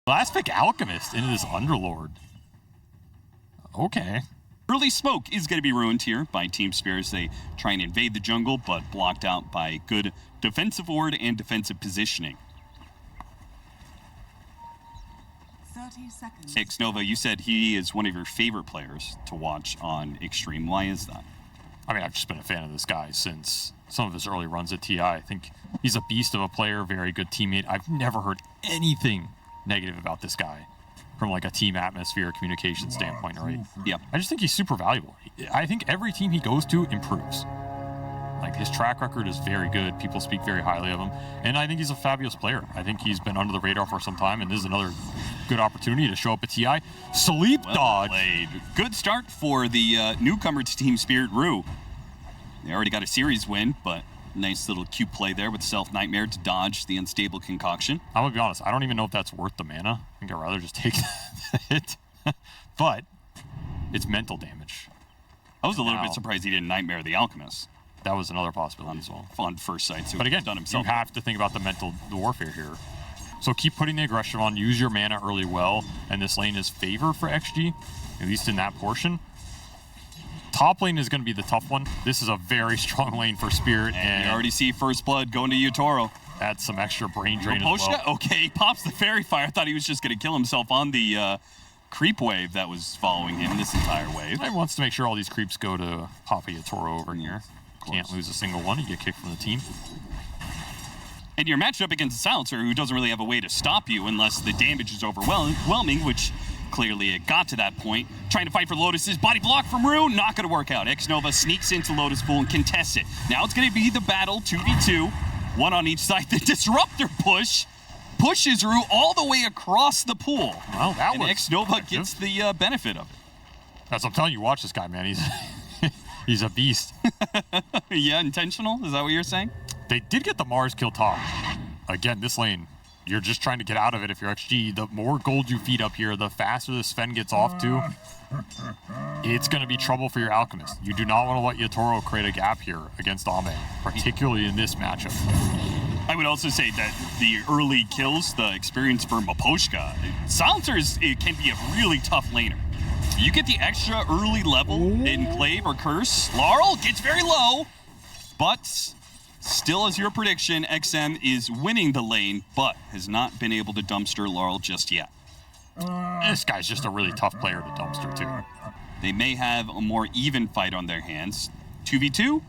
Last pick Alchemist into this Underlord. Okay. Early smoke is going to be ruined here by TeamSPIRIT as they try and invade the jungle, but blocked out by good defensive ward and defensive positioning. 30 seconds. Xnova, you said he is one of your favorite players to watch on Extreme. Why is that? I mean, I've just been a fan of this guy since some of his early runs at TI. I think he's a beast of a player, very good teammate. I've never heard anything negative about this guy from like a team atmosphere, communication standpoint, right? Yeah. I just think he's super valuable. I think every team he goes to improves. Like, his track record is very good. People speak very highly of him. And I think he's a fabulous player. I think he's been under the radar for some time, and this is another good opportunity to show up at TI. Sleep dodge. Played. Good start for the newcomer to TeamSPIRIT, Rue. They already got a series win, but nice little cute play there with Self Nightmare to dodge the unstable concoction. I'm gonna be honest, I don't even know if that's worth the mana. I think I'd rather just take the hit. But it's mental damage. I was a little bit surprised he didn't Nightmare the Alchemist. That was another possibility as well. On first sight, so but again, done himself. you have to think about the mental warfare here. So keep putting the aggression on, use your mana early well, and this lane is favored for XG, at least in that portion. Top lane is going to be the tough one. This is a very strong lane for Spirit. And you already see First Blood going to Yatoro. Add some extra brain drain as well. Okay, he pops the Fairy Fire. I thought he was just going to kill himself on the creep wave that was following him this entire wave. He wants to make sure all these creeps go to Papa Yatoro over here. Can't lose a single one. You get kicked from the team. And you're matched up against a Silencer who doesn't really have a way to stop you unless the damage is overwhelming, which clearly it got to that point. Trying to fight for Lotus's body block from Rue, not going to work out. Xnova sneaks into Lotus Pool and contests it. Now it's going to be the battle, 2v2, one on each side. The Disruptor push pushes Rue all the way across the pool. Well, that and was Xnova effective. gets the benefit of it. That's what I'm telling you, watch this guy, man. He's a beast. Yeah, intentional? Is that what you're saying? They did get the Mars kill top. Again, this lane, you're just trying to get out of it if you're XG. The more gold you feed up here, the faster the Sven gets off to. It's going to be trouble for your Alchemist. You do not want to let Yatoro create a gap here against Ame, particularly in this matchup. I would also say that the early kills, the experience for Maposhka, Silencers, it can be a really tough laner. You get the extra early level in Clave or Curse. Laurel gets very low, but still, as your prediction, XM is winning the lane, but has not been able to dumpster Laurel just yet. This guy's just a really tough player to dumpster, too. They may have a more even fight on their hands. 2v2.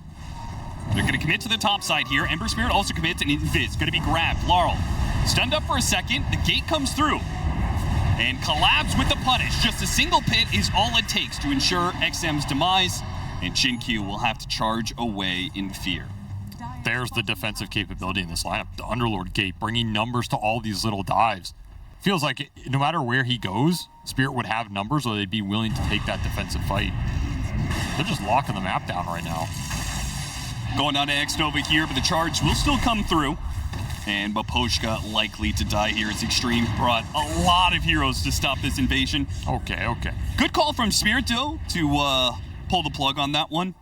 They're going to commit to the top side here. Ember Spirit also commits, and Invis going to be grabbed. Laurel stunned up for a second. The gate comes through and collabs with the punish. Just a single pit is all it takes to ensure XM's demise, and Chinkyu will have to charge away in fear. There's the defensive capability in this lineup. The Underlord gate, bringing numbers to all these little dives. Feels like no matter where he goes, Spirit would have numbers or they'd be willing to take that defensive fight. They're just locking the map down right now. Going on to Xnova here, but the charge will still come through. And Maposhka likely to die here as Extreme brought a lot of heroes to stop this invasion. Okay. Good call from Spirit, though, to pull the plug on that one.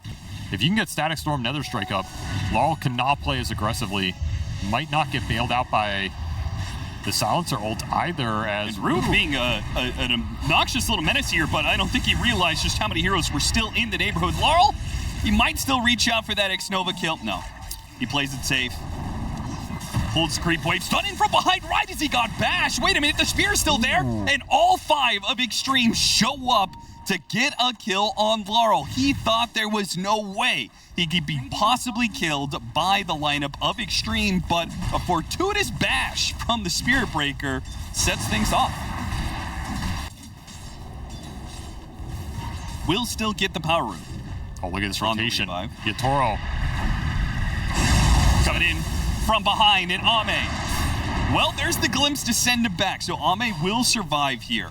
If you can get Static Storm Nether Strike up, Laurel cannot play as aggressively. Might not get bailed out by the Silencer ult either, as Rue being an obnoxious little menace here, but I don't think he realized just how many heroes were still in the neighborhood. Laurel, he might still reach out for that Xnova kill. No, he plays it safe. Holds the creep wave, stunning from behind right as he got bashed. Wait a minute, the spear is still there, and all 5 of Extreme show up to get a kill on Laurel. He thought there was no way he could be possibly killed by the lineup of Extreme, but a fortuitous bash from the Spirit Breaker sets things off. Will still get the power room. Oh, look at this rotation. Yatoro coming in from behind, and Ame. Well, there's the glimpse to send him back, so Ame will survive here.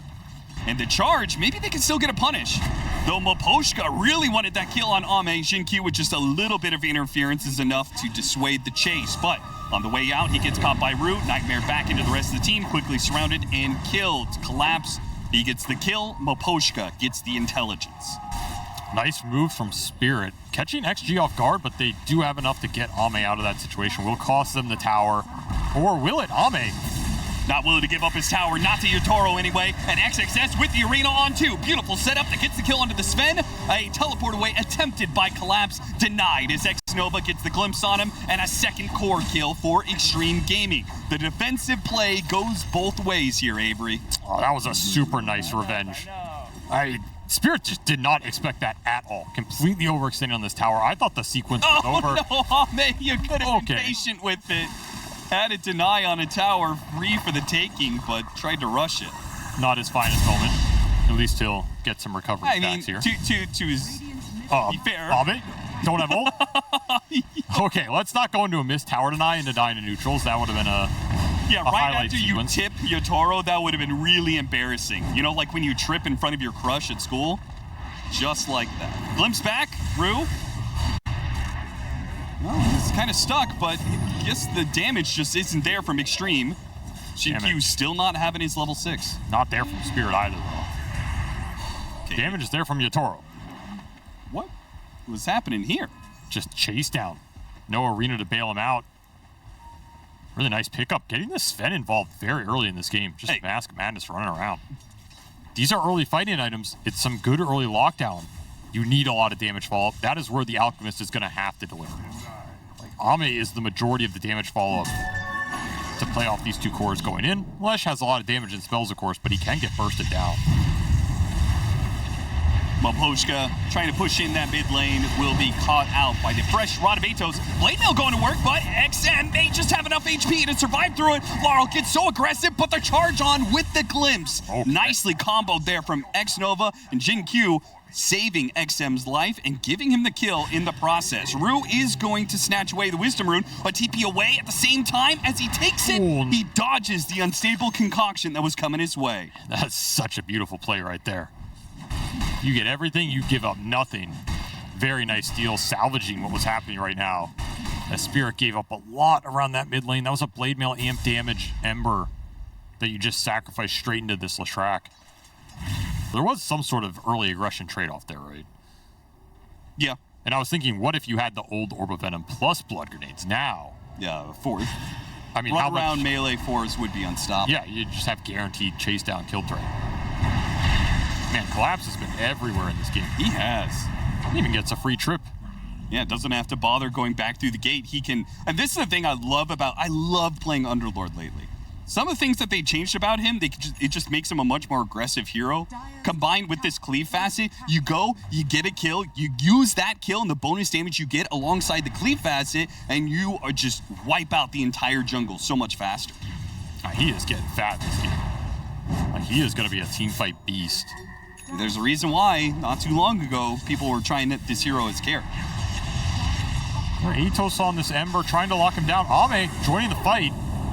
And the charge, maybe they can still get a punish. Though Maposhka really wanted that kill on Ame, Shinkyu with just a little bit of interference is enough to dissuade the chase. But on the way out, he gets caught by Rue. Nightmare back into the rest of the team, quickly surrounded and killed. Collapse, he gets the kill. Maposhka gets the intelligence. Nice move from Spirit. Catching XG off guard, but they do have enough to get Ame out of that situation. Will cost them the tower. Or will it? Ame Not willing to give up his tower, not to Yatoro anyway. And XXS with the arena on 2. Beautiful setup that gets the kill onto the Sven. A teleport away attempted by Collapse, denied as X-Nova gets the glimpse on him, and a second core kill for Extreme Gaming. The defensive play goes both ways here, Avery. Oh, that was a super nice revenge. Spirit just did not expect that at all. Completely overextending on this tower. I thought the sequence was over. Oh no, Ame, you could have been patient with it. Had to deny on a tower, free for the taking, but tried to rush it. Not his finest moment. At least he'll get some recovery stacks here. To his be fair. Ame, don't have ult? Okay, let's not go into a missed tower deny into dying to neutrals. That would have been a right after sequence. You tip Yatoro, that would have been really embarrassing. You know, like when you trip in front of your crush at school? Just like that. Glimpse back, Rue. Well, he's kind of stuck, but I guess the damage just isn't there from Extreme. GQ still not having his level 6. Not there from Spirit either, though. Okay. Damage is there from Yatoro. What was happening here? Just chase down. No arena to bail him out. Really nice pickup. Getting the Sven involved very early in this game. Just Mask Madness running around. These are early fighting items. It's some good early lockdown. You need a lot of damage follow-up. That is where the Alchemist is going to have to deliver. Like, Ame is the majority of the damage follow-up to play off these 2 cores going in. Lesh has a lot of damage and spells, of course, but he can get bursted down. Maploshka trying to push in that mid lane will be caught out by the fresh Rod of Atos. Blade Mail going to work, but XM, they just have enough HP to survive through it. Laurel gets so aggressive, but the charge on with the glimpse. Okay. Nicely comboed there from X-Nova and Jin Q, saving XM's life and giving him the kill in the process. Rue is going to snatch away the Wisdom Rune, but TP away at the same time as he takes it. He dodges the unstable concoction that was coming his way. That's such a beautiful play right there. You get everything, you give up nothing. Very nice deal, salvaging what was happening right now. As Spirit gave up a lot around that mid lane. That was a Blade Mail amp damage Ember that you just sacrificed straight into this Leshrac. There was some sort of early aggression trade-off there, right? Yeah. And I was thinking, what if you had the old Orb of Venom plus Blood Grenades now? Yeah, 4th. I mean, Run around melee 4s would be unstoppable. Yeah, you just have guaranteed chase down kill threat. Man, Collapse has been everywhere in this game. He has. He even gets a free trip. Yeah, doesn't have to bother going back through the gate. He can, and this is the thing I love playing Underlord lately. Some of the things that they changed about him, it just makes him a much more aggressive hero. Combined with this cleave facet, you go, you get a kill, you use that kill and the bonus damage you get alongside the cleave facet, and you are just wipe out the entire jungle so much faster. He is getting fat in this game. He is going to be a team fight beast. There's a reason why, not too long ago, people were trying this hero as care. Atos on this Ember, trying to lock him down. Ame joining the fight.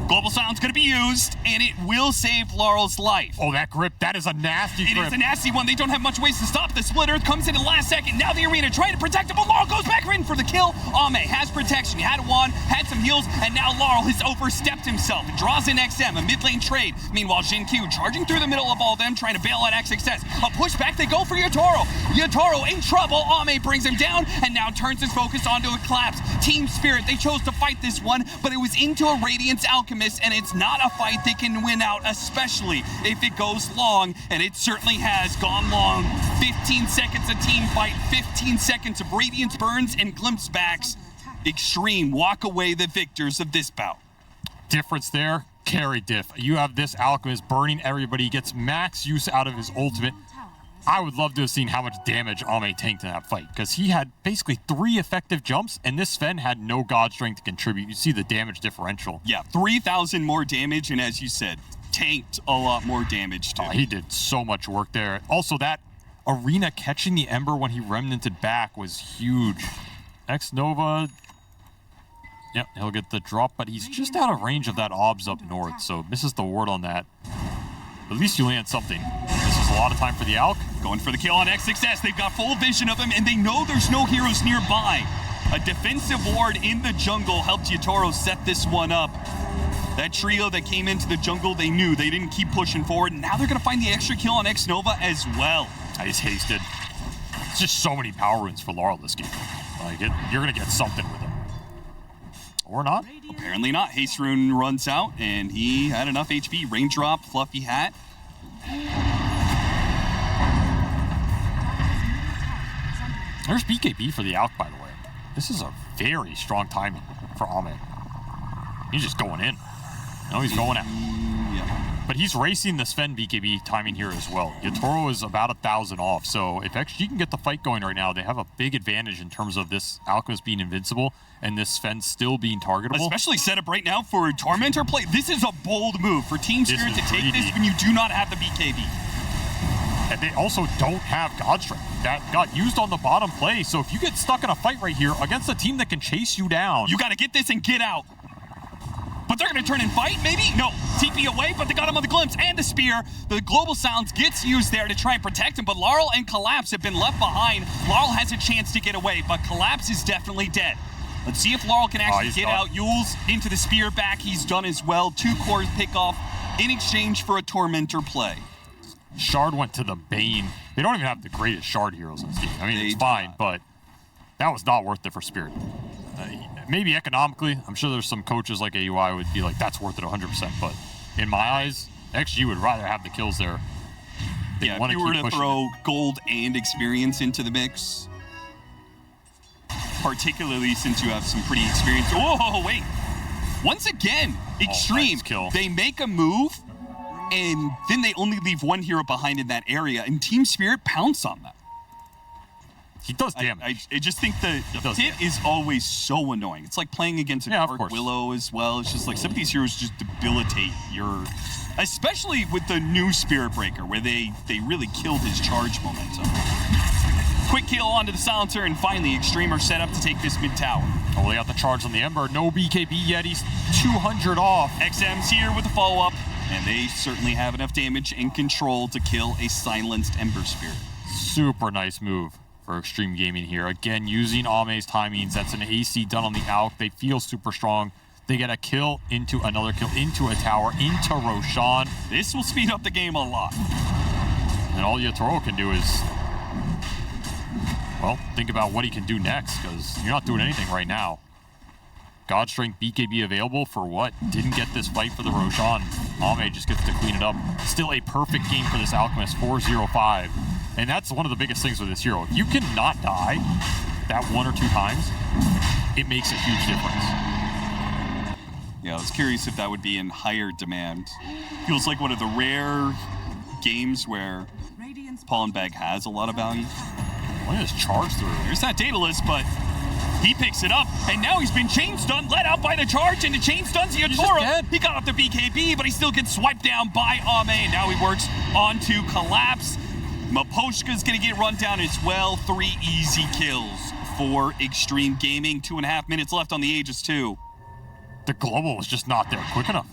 Global Silence going to be used, and it will save Laurel's life. Oh, that grip, that is a nasty grip. It is a nasty one. They don't have much ways to stop. The Splitter comes in the last second. Now the arena trying to protect him, but Laurel goes back in for the kill. Ame has protection. He had a wand, had some heals, and now Laurel has overstepped himself. It draws in XM, a mid lane trade. Meanwhile, Jin Q charging through the middle of all of them, trying to bail out XXS. A pushback, they go for Yatoro. Yatoro in trouble. Ame brings him down, and now turns his focus onto a collapse. Team Spirit, they chose to fight this one, but it was into a Radiance Alchemist, and it's not a fight they can win out, especially if it goes long, and it certainly has gone long. 15 seconds of team fight, 15 seconds of Radiance burns and glimpse backs. Extreme walk away the victors of this bout. Difference there, carry diff. You have this Alchemist burning everybody, gets max use out of his ultimate. I would love to have seen how much damage Ame tanked in that fight, because he had basically 3 effective jumps, and this Sven had no god strength to contribute. You see the damage differential. Yeah, 3,000 more damage, and as you said, tanked a lot more damage too. He did so much work there. Also, that arena catching the Ember when he remnanted back was huge. X-Nova, yep, he'll get the drop, but he's just out of range of that obs up north, so misses the ward on that. At least you land something. This is a lot of time for the Alk. Going for the kill on XXS. They've got full vision of him, and they know there's no heroes nearby. A defensive ward in the jungle helped Yatoro set this one up. That trio that came into the jungle, they knew. They didn't keep pushing forward. Now they're going to find the extra kill on X-Nova as well. He's hasted. It's just so many power runes for Laurel this game. Like you're going to get something with him. Or not. Apparently not. Haste Rune runs out, and he had enough HP. Raindrop, Fluffy Hat. There's BKB for the Alk, by the way. This is a very strong timing for Ame. He's just going in. No, he's going out. Yeah. But he's racing the Sven BKB timing here as well. Yatoro is about 1,000 off, so if XG can get the fight going right now, they have a big advantage in terms of this Alchemist being invincible and this Sven still being targetable. Especially set up right now for Tormentor play. This is a bold move for TeamSpirit to take this when you do not have the BKB. And they also don't have God Strength. That got used on the bottom play, so if you get stuck in a fight right here against a team that can chase you down... You got to get this and get out. But they're going to turn and fight, maybe? No. TP away, but they got him on the glimpse and the spear. The global sounds gets used there to try and protect him, but Laurel and Collapse have been left behind. Laurel has a chance to get away, but Collapse is definitely dead. Let's see if Laurel can actually get out. Yule's into the spear back. He's done as well. 2 cores pick off in exchange for a Tormentor play. Shard went to the Bane. They don't even have the greatest Shard heroes in this game. I mean, it's fine, but that was not worth it for Spirit. Maybe economically, I'm sure there's some coaches like AUI would be like, that's worth it 100%, but in my eyes, XG would rather have the kills there. Yeah, if you were to throw gold and experience into the mix, particularly since you have some pretty experience. Oh, wait. Once again, Extreme, they make a move, and then they only leave one hero behind in that area, and TeamSpirit pounce on that. He does damage. I just think the pit is always so annoying. It's like playing against a Dark Willow as well. It's just like some of these heroes just debilitate your... Especially with the new Spirit Breaker, where they really killed his charge momentum. Quick kill onto the Silencer, and finally Extreme are set up to take this mid tower. Oh, they got the charge on the Ember. No BKB yet. He's 200 off. XM's here with a follow-up, and they certainly have enough damage and control to kill a silenced Ember Spirit. Super nice move for Extreme Gaming here. Again, using Ame's timings. That's an AC done on the Alk. They feel super strong. They get a kill into another kill, into a tower, into Roshan. This will speed up the game a lot. And all Yatoro can do is, well, think about what he can do next, because you're not doing anything right now. God Strength BKB available for what? Didn't get this fight for the Roshan. Ame just gets to clean it up. Still a perfect game for this Alchemist, 4-0-5. And that's one of the biggest things with this hero. If you cannot die that 1 or 2 times, it makes a huge difference. Yeah, I was curious if that would be in higher demand. Feels like one of the rare games where Pollenbag has a lot of value. Look at this charge through. There's that Daedalus, but he picks it up, and now he's been chain stunned, let out by the charge, and the chain stuns Yatoro. He got off the BKB, but he still gets swiped down by Ame, and now he works onto Collapse. Maposhka's gonna get run down as well. 3 easy kills for Extreme Gaming. 2.5 minutes left on the Aegis 2. The global was just not there quick enough.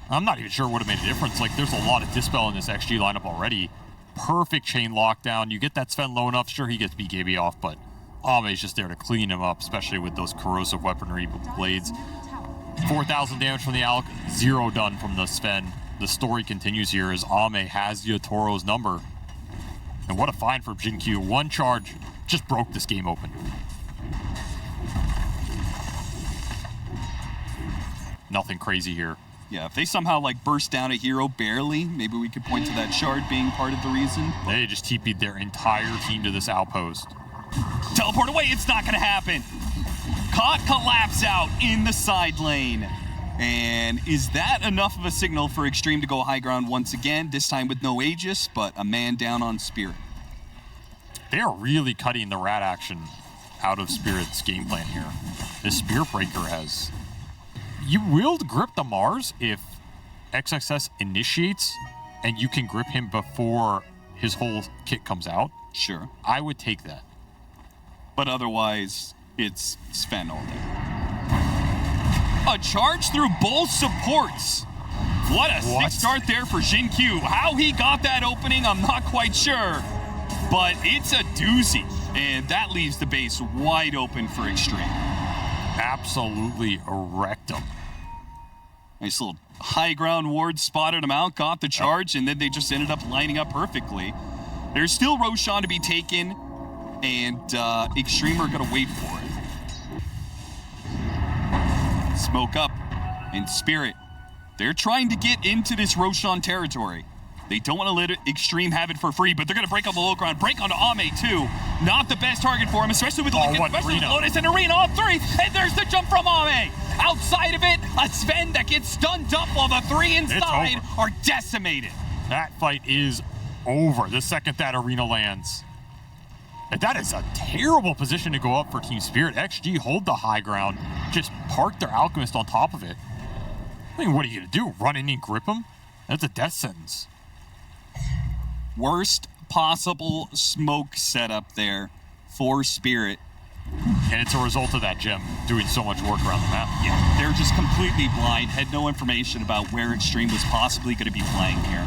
I'm not even sure it would have made a difference. Like, there's a lot of Dispel in this XG lineup already. Perfect chain lockdown. You get that Sven low enough, sure, he gets BKB off, but Ame's just there to clean him up, especially with those corrosive weaponry blades. 4,000 damage from the Alk, 0 done from the Sven. The story continues here as Ame has Yatoro's number. And what a find for Jin-Q. 1 charge just broke this game open. Nothing crazy here. Yeah, if they somehow like burst down a hero barely, maybe we could point to that shard being part of the reason. They just TP'd their entire team to this outpost. Teleport away, it's not gonna happen. Caught Collapse out in the side lane. And is that enough of a signal for Extreme to go high ground once again, this time with no Aegis, but a man down on Spirit? They are really cutting the rat action out of Spirit's game plan here. This Spirit Breaker has... You will grip the Mars if XXS initiates and you can grip him before his whole kit comes out. Sure. I would take that. But otherwise, it's Sven all day. A charge through both supports. What a sick start there for Jin-Q. How he got that opening, I'm not quite sure. But it's a doozy. And that leaves the base wide open for Extreme. Absolutely wrecked him. Nice little high ground ward, spotted him out, got the charge, and then they just ended up lining up perfectly. There's still Roshan to be taken, and Extreme are going to wait for it. smoke up. And Spirit, they're trying to get into this Roshan territory. They don't want to let Extreme have it for free, but they're going to break on the low ground, break onto Ame too. Not the best target for him, especially with Lotus and Arena on 3. And there's the jump from Ame. Outside of it, a Sven that gets stunned up while the 3 inside are decimated. That fight is over the second that Arena lands. And that is a terrible position to go up for Team Spirit. XG hold the high ground, just park their Alchemist on top of it. I mean, what are you going to do? Run in and grip him? That's a death sentence. Worst possible smoke setup there for Spirit. And it's a result of that gem doing so much work around the map. Yeah, they're just completely blind, had no information about where Extreme was possibly going to be playing here.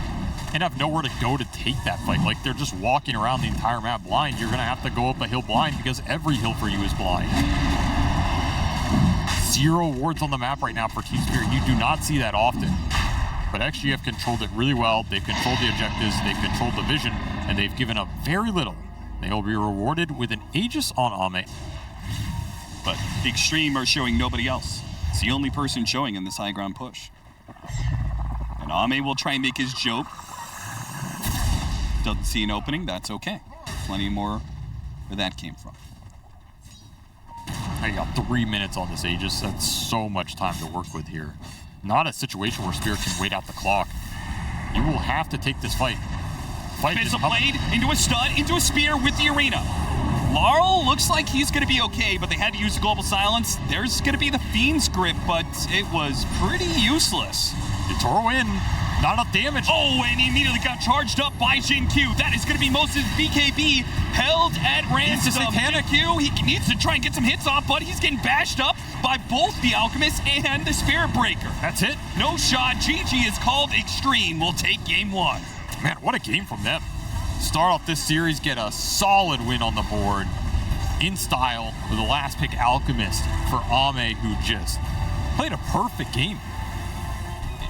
And have nowhere to go to take that fight. Like, they're just walking around the entire map blind. You're going to have to go up a hill blind because every hill for you is blind. 0 wards on the map right now for Team Spirit. You do not see that often. But XG have controlled it really well. They've controlled the objectives, they've controlled the vision, and they've given up very little. They will be rewarded with an Aegis on Ame. But Extreme are showing nobody else. It's the only person showing in this high ground push. And Ame will try and make his joke. Doesn't see an opening, that's okay. Plenty more where that came from. I got 3 minutes on this Aegis. That's so much time to work with here. Not a situation where Spirit can wait out the clock. You will have to take this fight. Missile blade into a stun, into a spear with the Arena. Laurel looks like he's going to be okay, but they had to use the global silence. There's going to be the Fiend's grip, but it was pretty useless. Toro in. Not enough damage. Oh, and he immediately got charged up by Jin Q. That is going to be Moses BKB held at ransom. Jin Q, he needs to try and get some hits off, but he's getting bashed up by both the Alchemist and the Spirit Breaker. That's it. No shot. GG is called Extreme. We'll take game 1. Man, what a game from them. Start off this series, get a solid win on the board. In style with the last pick Alchemist for Ame, who just played a perfect game.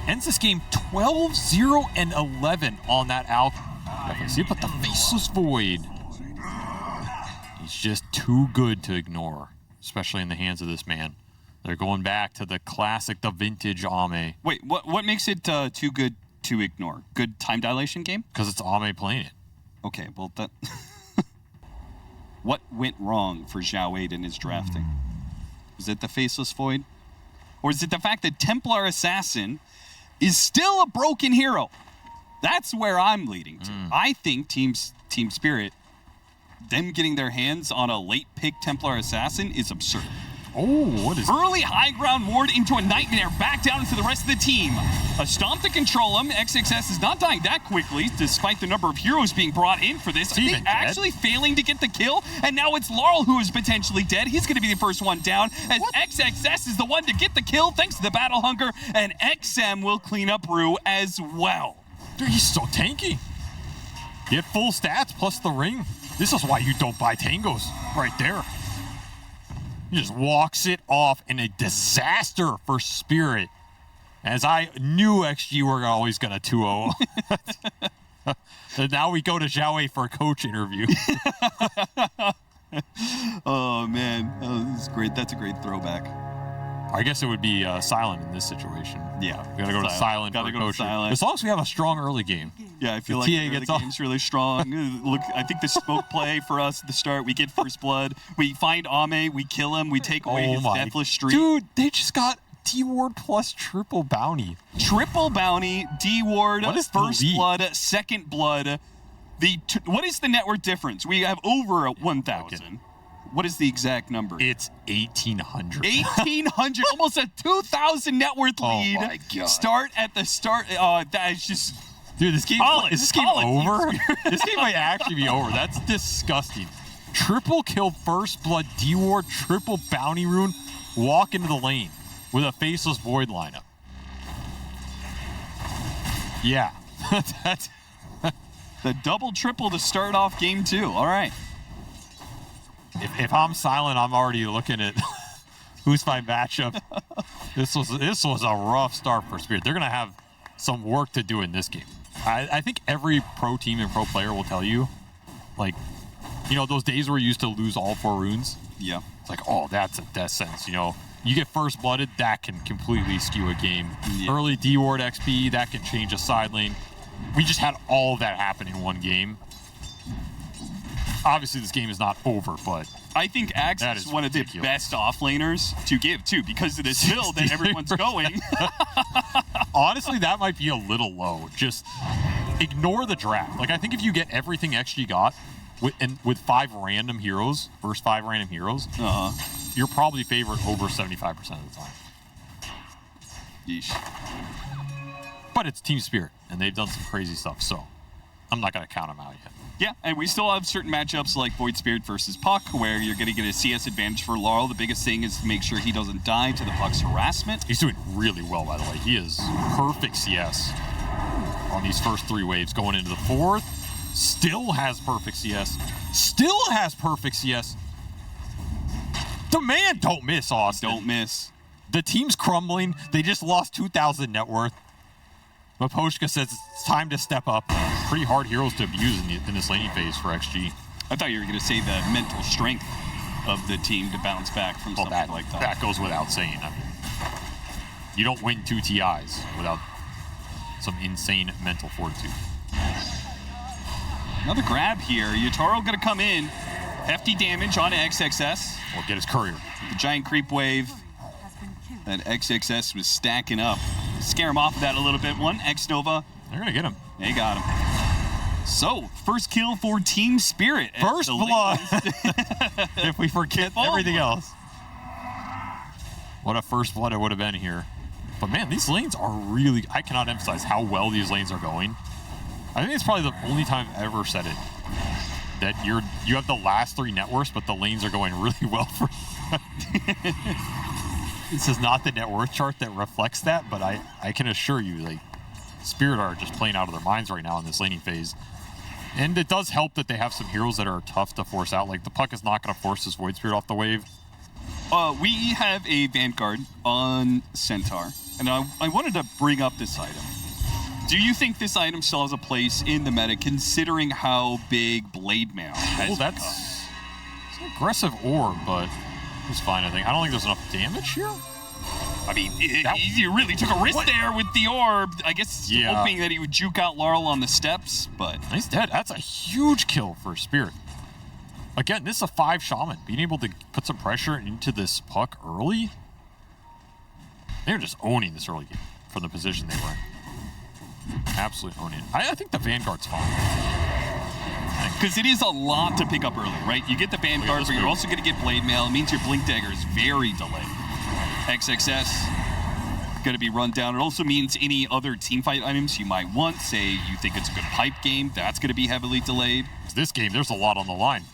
Ends this game 12-0-11 on that Alchemist. See, but the Faceless Void. He's just too good to ignore, especially in the hands of this man. They're going back to the classic, the vintage Ame. Wait, what makes it too good to ignore? Good time dilation game? Because it's Ame playing it. Okay, well, that... What went wrong for Zhao Wade in his drafting? Was it the Faceless Void? Or is it the fact that Templar Assassin is still a broken hero? That's where I'm leading to. I think Team Spirit, them getting their hands on a late pick Templar Assassin is absurd. Oh, what is early high ground ward into a Nightmare, back down into the rest of the team. A stomp to control him. XXS is not dying that quickly, despite the number of heroes being brought in for this. I think actually failing to get the kill, and now it's Laurel who is potentially dead. He's going to be the first one down, as XXS is the one to get the kill thanks to the battle hunger, and XM will clean up Rue as well. Dude, he's so tanky. Get full stats plus the ring. This is why you don't buy tangos right there. He just walks it off in a disaster for Spirit. As I knew XG were always going to 2-0. So now we go to Zhao for a coach interview. Oh, man. Oh, this is great. That's a great throwback. I guess it would be silent in this situation. Yeah. We got to go to silent for coaching. As long as we have a strong early game. Yeah, I feel like the game's really strong. Look, I think the smoke play for us at the start, we get first blood. We find Ame, we kill him, we take away his deathless streak. Dude, they just got D-Ward plus triple bounty. Triple bounty, D-Ward, what is first blood, second blood. What is the net worth difference? We have over 1,000. What is the exact number? It's 1,800. 1,800, almost a 2,000 net worth lead. Oh my God. Start at the start. That is just... Dude, this game is this game over? This game might actually be over. That's disgusting. Triple kill, first blood, D-Ward, triple bounty rune, walk into the lane with a Faceless Void lineup. Yeah. That's the double triple to start off game 2. All right. If I'm silent, I'm already looking at who's my matchup. This was a rough start for Spirit. They're gonna have some work to do in this game. I think every pro team and pro player will tell you, like, you know, those days where you used to lose all 4 runes? Yeah. It's like, oh, that's a death sentence, you know. You get first blooded, that can completely skew a game. Yeah. Early D-Ward XP, that can change a side lane. We just had all of that happen in one game. Obviously, this game is not over, but I think Axe that is is one of the ridiculous. best offlaners to give, too, because of this build that everyone's going. honestly, that might be a little low. Just ignore the draft. Like, I think if you get everything XG got with 5 random heroes, versus 5 random heroes, you're probably favored over 75% of the time. Yeesh. But it's Team Spirit, and they've done some crazy stuff, so I'm not going to count them out yet. Yeah, and we still have certain matchups like Void Spirit versus Puck, where you're going to get a CS advantage for Laurel. The biggest thing is to make sure he doesn't die to the Puck's harassment. He's doing really well, by the way. He is perfect CS on these first 3 waves. Going into the 4th, still has perfect CS. Still has perfect CS. The man don't miss, Austin. Don't miss. The team's crumbling. They just lost 2,000 net worth. Maposhka says it's time to step up. Pretty hard heroes to abuse in this laning phase for XG. I thought you were going to say the mental strength of the team to bounce back from something like that. That goes without saying. I mean, you don't win 2 TIs without some insane mental fortitude. Another grab here. Yatoro going to come in. Hefty damage on XXS. Or get his courier. The giant creep wave Has been killed. that XXS was stacking up. Scare him off of that a little bit. One, X-Nova. They're going to get him. They got him. So, first kill for Team Spirit. First blood. If we forget everything else. What a first blood it would have been here. But man, these lanes are really, I cannot emphasize how well these lanes are going. I think it's probably the only time I've ever said it. That you have the last 3 net worths, but the lanes are going really well for you. This is not the net worth chart that reflects that, but I can assure you, like, Spirit are just playing out of their minds right now in this laning phase. And it does help that they have some heroes that are tough to force out. Like, the Puck is not going to force this Void Spirit off the wave. We have a Vanguard on Centaur, and I wanted to bring up this item. Do you think this item still has a place in the meta, considering how big Blade Mail has Well, that's it's an aggressive orb, but it's fine, I think. I don't think there's enough damage here. I mean, you really took a risk there with the orb. I guess hoping that he would juke out Laurel on the steps, but... He's dead. That's a huge kill for Spirit. Again, this is a 5 Shaman. Being able to put some pressure into this Puck early. They're just owning this early game from the position they were in. Absolutely owning it. I think the Vanguard's fine. Because it is a lot to pick up early, right? You get the Vanguard, but you're also going to get Blade Mail. It means your Blink Dagger is very delayed. XXS going to be run down. It also means any other teamfight items you might want. Say you think it's a good pipe game, that's going to be heavily delayed. This game, there's a lot on the line.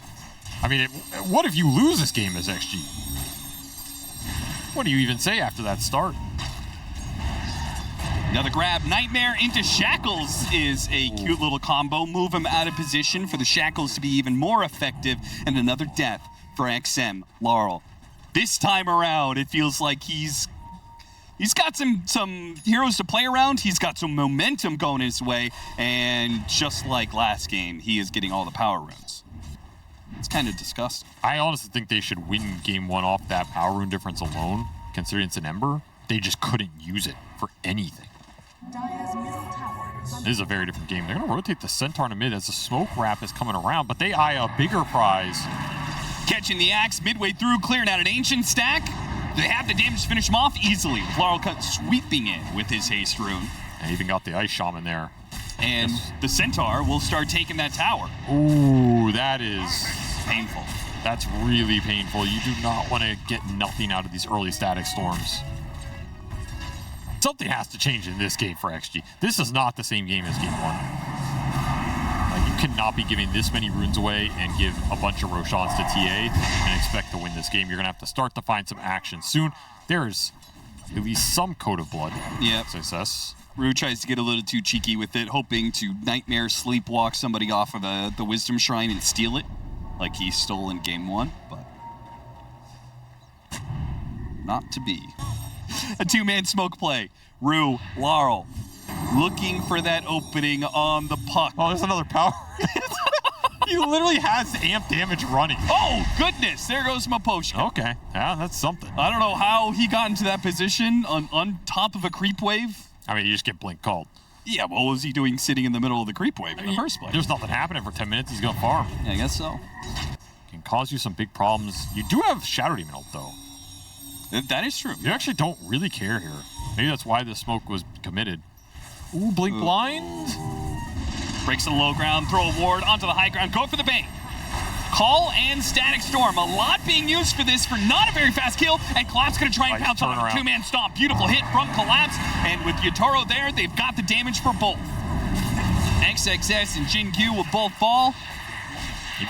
I mean, what if you lose this game as XG? What do you even say after that start? Another grab. Nightmare into Shackles is a cute little combo. Move him out of position for the Shackles to be even more effective. And another death for XM Laurel. This time around, it feels like he's got some heroes to play around. He's got some momentum going his way. And just like last game, he is getting all the power runes. It's kind of disgusting. I honestly think they should win game 1 off that power rune difference alone, considering it's an Ember. They just couldn't use it for anything. Dire's middle tower is under This is a very different game. They're going to rotate the Centaur in the mid as the smoke wrap is coming around, but they eye a bigger prize. Catching the axe midway through, clearing out an ancient stack. They have the damage to finish him off easily. Laurel Cut sweeping in with his haste rune. And even got the Ice Shaman there. And the Centaur will start taking that tower. Ooh, that is Painful. That's really painful. You do not want to get nothing out of these early static storms. Something has to change in this game for XG. This is not the same game as game 1. Like, you cannot be giving this many runes away and give a bunch of Roshans to TA and expect to win this game. You're going to have to start to find some action soon. There's at least some Code of Blood success. Rue tries to get a little too cheeky with it, hoping to Nightmare sleepwalk somebody off of the Wisdom Shrine and steal it, like he stole in game 1, but not to be. A 2-man smoke play. Rue, Laurel, looking for that opening on the Puck. Oh, there's another power. He literally has amp damage running. Oh, goodness. There goes Maposhka. Okay. Yeah, that's something. I don't know how he got into that position on top of a creep wave. I mean, you just get blink called. Yeah, what was he doing sitting in the middle of the creep wave in the first place? There's nothing happening for 10 minutes. He's going to farm. Yeah, I guess so. Can cause you some big problems. You do have Shadow Demon ult, though. That is true. You actually don't really care here. Maybe that's why the smoke was committed. Ooh, blink blind. Breaks the low ground, throw a ward onto the high ground, go for the bait. Call and Static Storm. A lot being used for this for not a very fast kill. And Collapse going to try and Nice pounce on a turnaround. two-man stomp. Beautiful hit from Collapse. And with Yatoro there, they've got the damage for both. XXS and Jin-Gyu will both fall.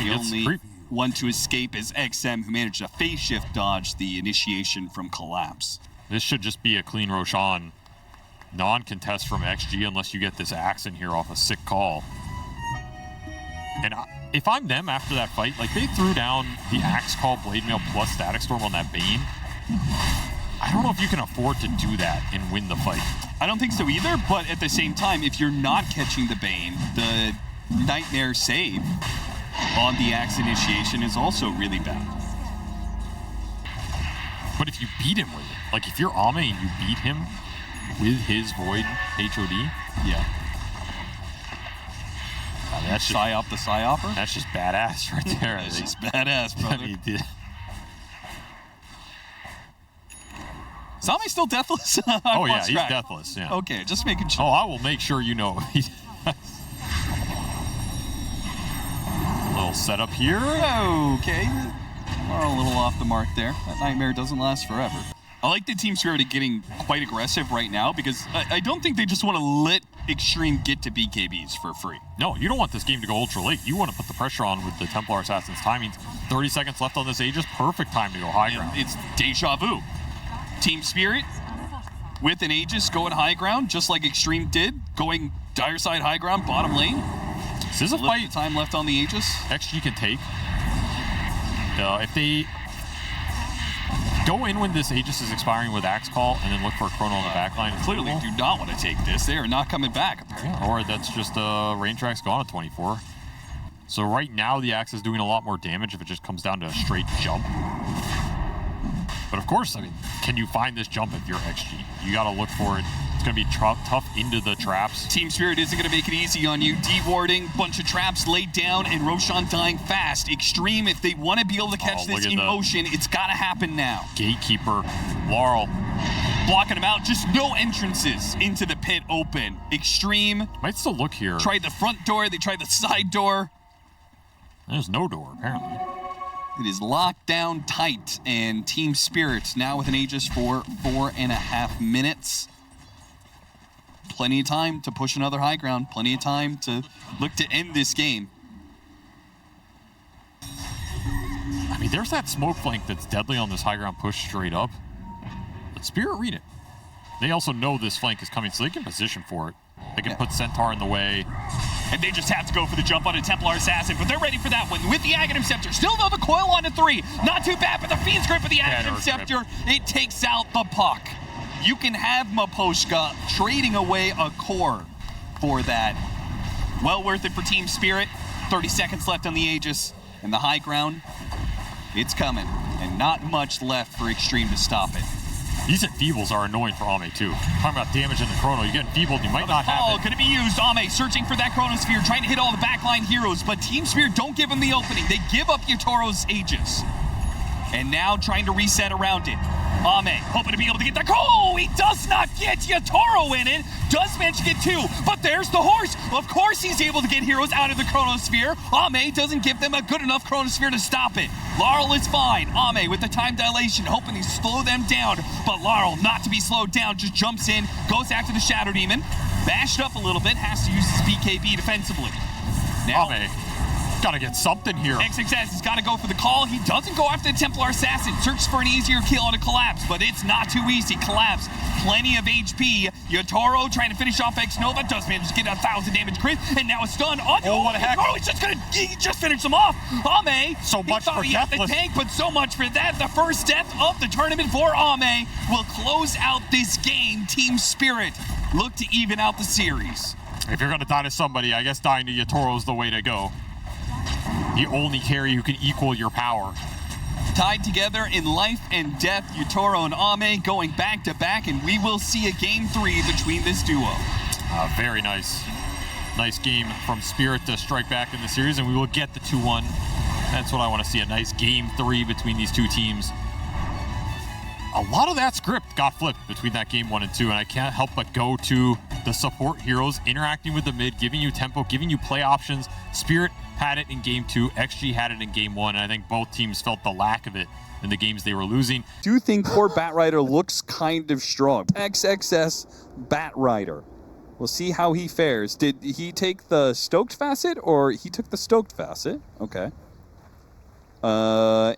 The only one to escape is XM, who managed a phase shift dodge the initiation from Collapse. This should just be a clean Roshan. Non-contest from XG unless you get this axe in here off a sick call. And if I'm them after that fight, like they threw down the axe call blade mail plus Static Storm on that Bane. I don't know if you can afford to do that and win the fight. I don't think so either, but at the same time, if you're not catching the Bane, the Nightmare save on the axe initiation is also really bad. But if you beat him with it, like if you're Ame and you beat him with his Void HOD, Yeah. I mean, that's just, Psyop the Psyopper? that's just badass right there. That's just badass, I brother. mean, Is Ame still deathless? oh yeah, he's deathless. Yeah. Okay, just making sure. Oh, I will make sure you know. Little setup here. Okay. Are a little off the mark there. That Nightmare doesn't last forever. I like the TeamSPIRIT getting quite aggressive right now because I don't think they just want to let Extreme get to BKBs for free. No, you don't want this game to go ultra late. You want to put the pressure on with the Templar Assassin's timing. 30 seconds left on this Aegis. Perfect time to go high ground. It's deja vu. TeamSPIRIT with an Aegis going high ground, just like Extreme did, going dire side high ground, bottom lane. This is a Little fight time left on the Aegis. XG can take. If they go in when this Aegis is expiring with Axe Call and then look for a Chrono on the backline, it's Clearly doable. do not want to take this. They are not coming back, apparently. Or that's just rain track's gone at 24. So right now the Axe is doing a lot more damage if it just comes down to a straight jump. But of course, I mean, can you find this jump if you're XG? You got to look for it. It's going to be tough into the traps. TeamSPIRIT isn't going to make it easy on you. De-warding, bunch of traps laid down, and Roshan dying fast. Extreme, if they want to be able to catch this in motion, it's got to happen now. Gatekeeper, Laurel. Blocking them out, just no entrances into the pit open. Extreme Might still look here. tried the front door, they tried the side door. There's no door, apparently. It is locked down tight, and TeamSPIRIT now with an Aegis for 4.5 minutes. Plenty of time to push another high ground. Plenty of time to look to end this game. I mean, there's that smoke flank that's deadly on this high ground push straight up. But Spirit read it. They also know this flank is coming, so they can position for it. They can put Centaur in the way. And they just have to go for the jump on a Templar Assassin, but they're ready for that one with the Aghanim Scepter. Still though, the coil on to 3. Not too bad, but the Fiend's Grip with the Aghanim Scepter, it takes out the puck. You can have Maposhka trading away a core for that. Well worth it for TeamSPIRIT. 30 seconds left on the Aegis. And the high ground, it's coming. And not much left for Extreme to stop it. These enfeebles are annoying for Ame, too. Talking about damage in the Chrono. You get enfeebled, you might not have it. Going to be used. Ame searching for that Chronosphere, trying to hit all the backline heroes, but TeamSPIRIT don't give him the opening. They give up Yatoro's Aegis. And now trying to reset around it. Ame hoping to be able to get the... Oh, he does not get Yatoro in it. Does manage to get 2, but there's the horse. Of course he's able to get heroes out of the Chronosphere. Ame doesn't give them a good enough Chronosphere to stop it. Laurel is fine. Ame with the time dilation, hoping to slow them down, but Laurel not to be slowed down, just jumps in, goes after the Shadow Demon. Bashed up a little bit, has to use his BKB defensively. Now, Ame, gotta get something here. XXS has got to go for the call. He doesn't go after the Templar Assassin. Searches for an easier kill on a Collapse, but it's not too easy. Collapse, plenty of HP. Yatoro trying to finish off X-Nova. Does manage to get 1,000 damage crit, and now it's done. Oh, what the heck? Oh, he just finished him off. Ame, So much he thought for he had the Deathless. tank, but so much for that. The first death of the tournament for Ame will close out this game. TeamSPIRIT look to even out the series. If you're gonna die to somebody, I guess dying to Yatoro is the way to go. the only carry who can equal your power. Tied together in life and death, Yutoro and Ame going back to back, and we will see a game 3 between this duo. Very nice. Nice game from Spirit to strike back in the series, and we will get the 2-1. That's what I want to see, a nice game 3 between these two teams. A lot of that script got flipped between that game 1 and 2, and I can't help but go to the support heroes interacting with the mid, giving you tempo, giving you play options. Spirit had it in game 2, XG had it in game 1, and I think both teams felt the lack of it in the games they were losing. Do you think poor Batrider looks kind of strong? XXS Batrider. We'll see how he fares. Did he take the stoked facet, or he took the stoked facet? Okay.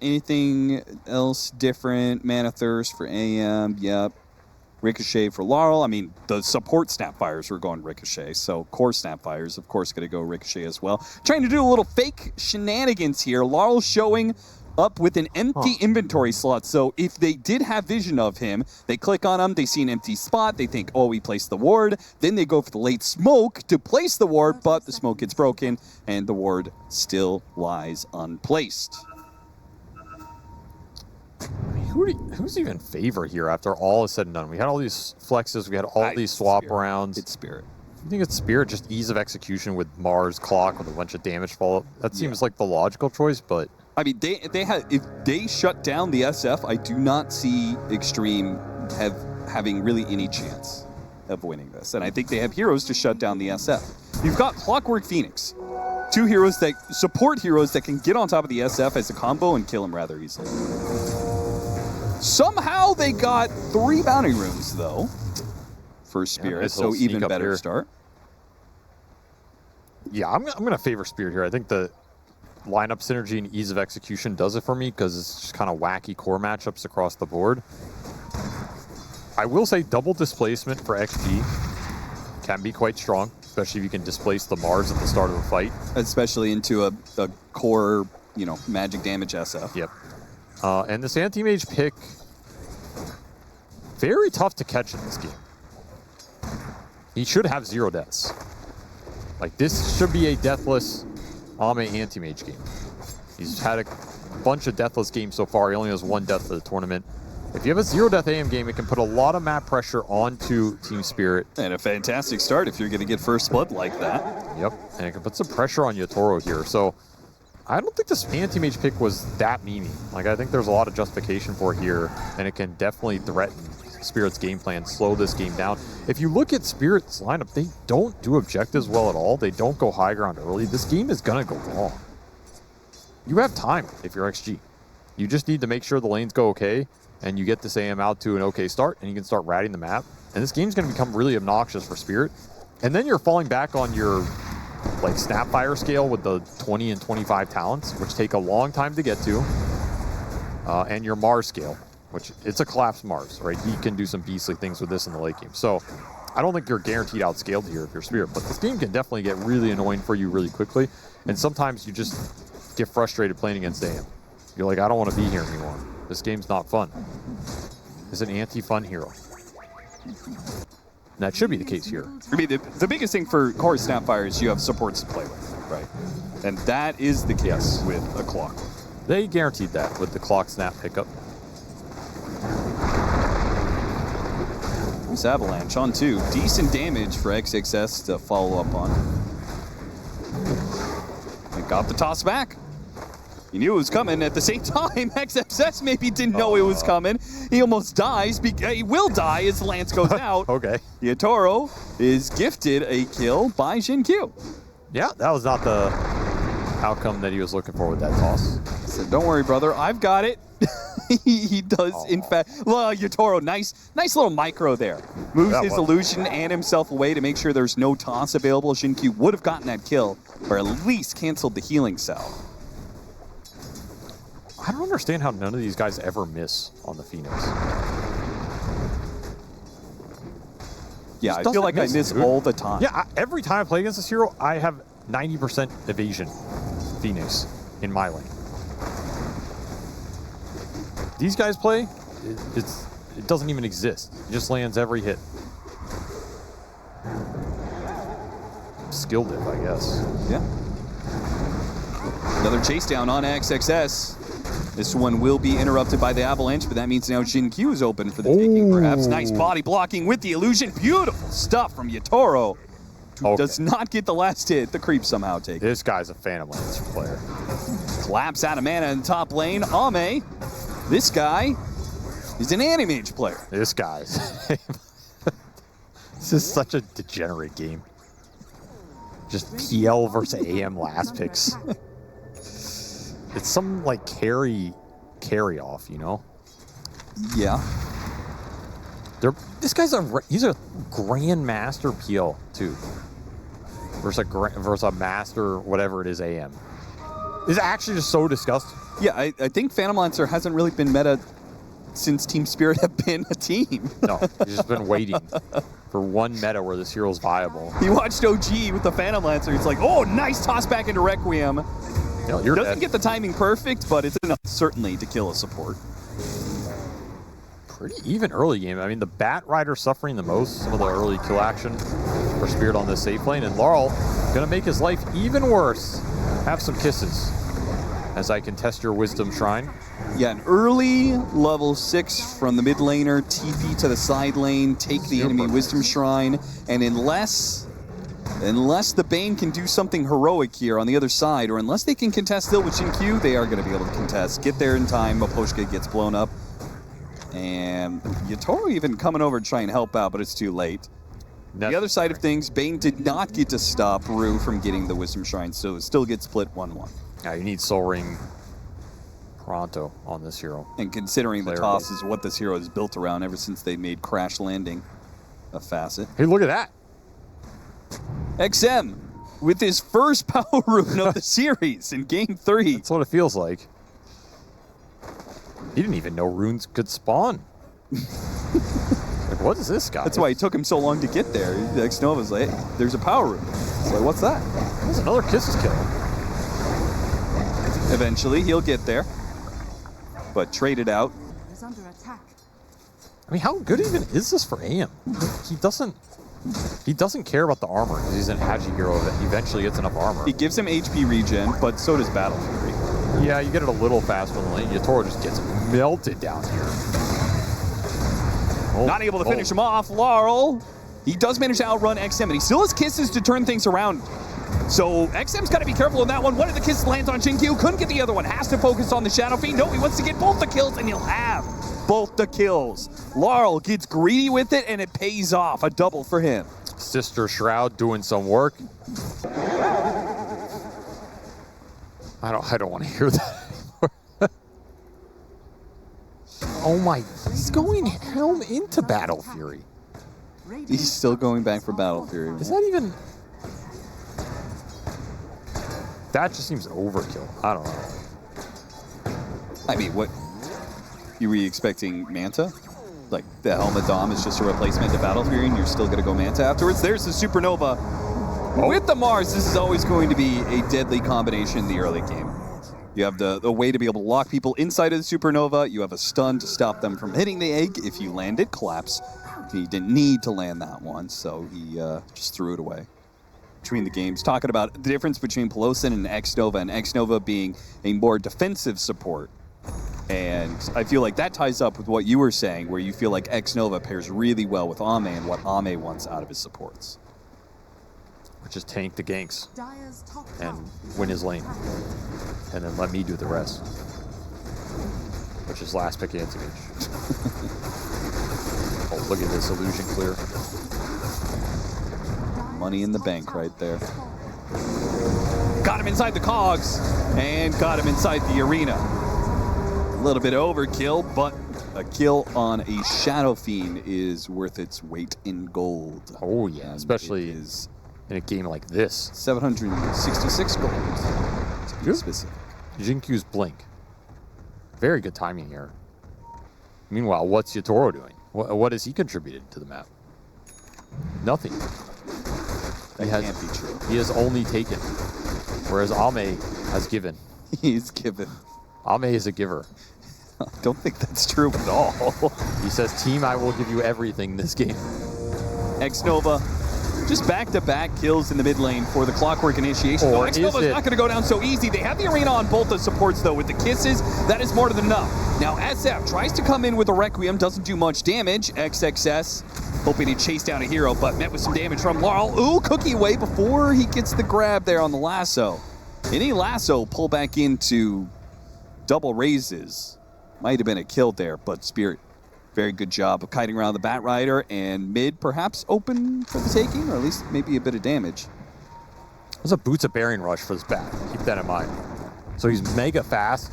Anything else different? Mana Thirst for AM, yep. Ricochet for Laurel. I mean, the support Snapfires were going Ricochet, so core Snapfires, of course, going to go Ricochet as well. Trying to do a little fake shenanigans here. Laurel showing up with an empty inventory slot, so if they did have vision of him, they click on him, they see an empty spot, they think, oh, we placed the ward, then they go for the late smoke to place the ward, but the smoke gets broken, and the ward still lies unplaced. Who's even favor here after all is said and done? We had all these flexes, we had all these swap rounds. It's Spirit. I think it's Spirit, just ease of execution with Mars clock with a bunch of damage follow-up. That seems like the logical choice, but I mean, they had, if they shut down the SF, I do not see Extreme having really any chance of winning this. And I think they have heroes to shut down the SF. You've got Clockwork Phoenix, two heroes that support heroes that can get on top of the SF as a combo and kill him rather easily. Somehow they got 3 bounty rooms though for Spirit, so even better here. Start. Yeah, I'm gonna favor Spirit here. I think the lineup synergy and ease of execution does it for me because it's just kind of wacky core matchups across the board. I will say double displacement for XG can be quite strong, especially if you can displace the Mars at the start of the fight. Especially into a core, you know, magic damage SF. Yep. And this anti-mage pick, very tough to catch in this game. He should have 0 deaths. Like, this should be a deathless Ame anti-mage game. He's had a bunch of deathless games so far. He only has 1 death for the tournament. If you have a 0 death AM game, it can put a lot of map pressure onto Team Spirit. And a fantastic start if you're going to get first blood like that. Yep, and it can put some pressure on Yutoro here. So I don't think this anti-mage pick was that memey. Like, I think there's a lot of justification for it here, and it can definitely threaten Spirit's game plan, slow this game down. If you look at Spirit's lineup, they don't do objectives well at all. They don't go high ground early. This game is going to go long. You have time if you're XG. You just need to make sure the lanes go okay, and you get this AM out to an okay start, and you can start ratting the map. And this game's going to become really obnoxious for Spirit. And then you're falling back on your like Snapfire scale with the 20 and 25 talents, which take a long time to get to, and your Mars scale, which it's a collapsed Mars, right? He can do some beastly things with this in the late game. So I don't think you're guaranteed outscaled here if you're Spirit, but this game can definitely get really annoying for you really quickly. And sometimes you just get frustrated playing against AM. You're like, I don't want to be here anymore. This game's not fun. It's an anti-fun hero. And that should be the case here. I mean, the biggest thing for core Snapfire is you have supports to play with, right? And that is the case with a clock. They guaranteed that with the clock snap pickup. Nice Avalanche on 2. Decent damage for XXS to follow up on. And got the toss back. He knew it was coming. At the same time, XXS maybe didn't know it was coming. He almost dies. He will die as Lance goes out. Okay. Yutoro is gifted a kill by Xin-Q. Yeah, that was not the outcome that he was looking for with that toss. So don't worry, brother. I've got it. he does, in fact. Well, Yutoro, nice little micro there. Moves his illusion and himself away to make sure there's no toss available. Xin-Q would have gotten that kill, or at least canceled the healing cell. I don't understand how none of these guys ever miss on the Phoenix. Yeah, I feel like I miss all the time. Yeah, every time I play against this hero, I have 90% evasion Phoenix in my lane. These guys play, it doesn't even exist. It just lands every hit. Skill dip, I guess. Yeah. Another chase down on XXS. This one will be interrupted by the avalanche, but that means now Jin Q is open for the taking, perhaps. Nice body blocking with the illusion. Beautiful stuff from Yatoro. Who does not get the last hit. The creep somehow taken. This guy's a Phantom Lancer player. Collapse out of mana in top lane. Ame, this guy is an Animage player. This guy's. This is such a degenerate game. Just PL versus AM last picks. It's some like carry off, you know? Yeah. This guy's he's a grandmaster PL too. Versus a master, whatever it is, AM. It's actually just so disgusting. Yeah, I think Phantom Lancer hasn't really been meta since Team Spirit have been a team. No, he's just been waiting for one meta where this hero's viable. He watched OG with the Phantom Lancer. He's like, oh, nice toss back into Requiem. You know, you're Doesn't dead. get the timing perfect, but it's enough certainly to kill a support. Pretty even early game. I mean, the Bat Rider suffering the most, some of the early kill action for Spirit on this safe lane, and Laurel gonna make his life even worse. Have some kisses as I contest your Wisdom Shrine. Yeah, an early level 6 from the mid laner, TP to the side lane, take the enemy Wisdom Shrine, and unless the Bane can do something heroic here on the other side, or unless they can contest still with Jin Q, they are going to be able to contest. Get there in time, Maposhka gets blown up. And Yatoro even coming over to try and help out, but it's too late. The other side of things, Bane did not get to stop Rue from getting the Wisdom Shrine, so it still gets split 1-1. Yeah, you need Soul Ring pronto on this hero. And considering the Player toss base. is what this hero is built around ever since they made Crash Landing a facet. Hey, look at that. XM with his first power rune of the series in Game 3. That's what it feels like. He didn't even know runes could spawn. Like, what is this guy? That's why it took him so long to get there. X-Nova's like, hey, there's a power rune. It's like, what's that? That's another Kisses kill. Eventually, he'll get there. But traded out. Is under attack. I mean, how good even is this for AM? He doesn't care about the armor because he's an Agi hero that eventually gets enough armor. It gives him HP regen, but so does Battle Fury. Yeah, you get it a little faster in the lane. Yatoro just gets melted down here. Oh, Not able to finish him off. Laurel, he does manage to outrun XM, and he still has kisses to turn things around. So XM's got to be careful in that one. One of the kisses lands on Jinkyu. Couldn't get the other one. Has to focus on the Shadow Fiend. No, he wants to get both the kills, and he'll have both the kills. Laurel gets greedy with it, and it pays off. A double for him. Sister Shroud doing some work. I don't want to hear that anymore. Oh my, he's going Helm into Battle Fury. He's still going back for Battle Fury. Is that even... That just seems overkill. I don't know. I mean, what? You were expecting Manta? Like, the Helmet Dom is just a replacement to Battle Fury, and you're still going to go Manta afterwards? There's the Supernova. With the Mars, this is always going to be a deadly combination in the early game. You have the way to be able to lock people inside of the Supernova. You have a stun to stop them from hitting the egg. If you land it, collapse. He didn't need to land that one, so he just threw it away. Between the games, talking about the difference between Pelosin and X-Nova being a more defensive support. And I feel like that ties up with what you were saying, where you feel like X-Nova pairs really well with Ame and what Ame wants out of his supports. Which is tank the ganks Dire's top and tower. win his lane. And then let me do the rest. Which is last pick anti-mage. Oh, look at this illusion clear. Money in the bank right there. Got him inside the cogs and got him inside the arena. A little bit overkill, but a kill on a Shadow Fiend is worth its weight in gold. Oh yeah, And especially it is in a game like this. 766 gold, to be Good. specific. Jinkyu's blink. Very good timing here. Meanwhile, what's Yatoro doing? What has he contributed to the map? Nothing. That He can't be true. He has only taken, whereas Ame has given. He's given. Ame is a giver. I don't think that's true at all. He says, "Team, I will give you everything this game." X-Nova Just back-to-back kills in the mid lane for the Clockwork initiation. Or Though is XNOVA's it- not going to go down so easy. They have the arena on both the supports, though, with the kisses. That is more than enough. Now, SF tries to come in with a Requiem, doesn't do much damage. XXS hoping to chase down a hero, but met with some damage from Laurel. Ooh, cookie away before he gets the grab there on the lasso. Any lasso pull back into double raises. Might have been a kill there, but Spirit, very good job of kiting around the Bat Rider, and mid perhaps open for the taking, or at least maybe a bit of damage. There's a Boots of Bearing Rush for this bat. Keep that in mind. So he's mega fast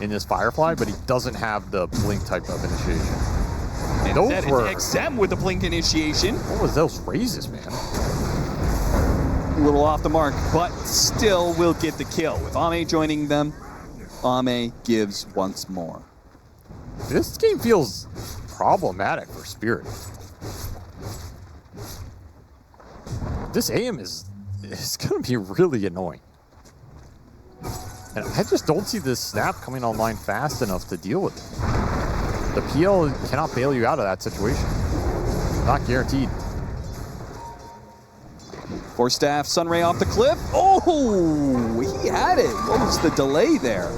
in this Firefly, but he doesn't have the blink type of initiation. And Those that is were- XM with the blink initiation. What was those raises, man? A little off the mark, but still will get the kill. With Ame joining them, Ame gives once more. This game feels problematic for Spirit. This AM is going to be really annoying. And I just don't see this snap coming online fast enough to deal with it. The PL cannot bail you out of that situation. Not guaranteed. For Staff, Sunray off the cliff. Oh, he had it. What was the delay there?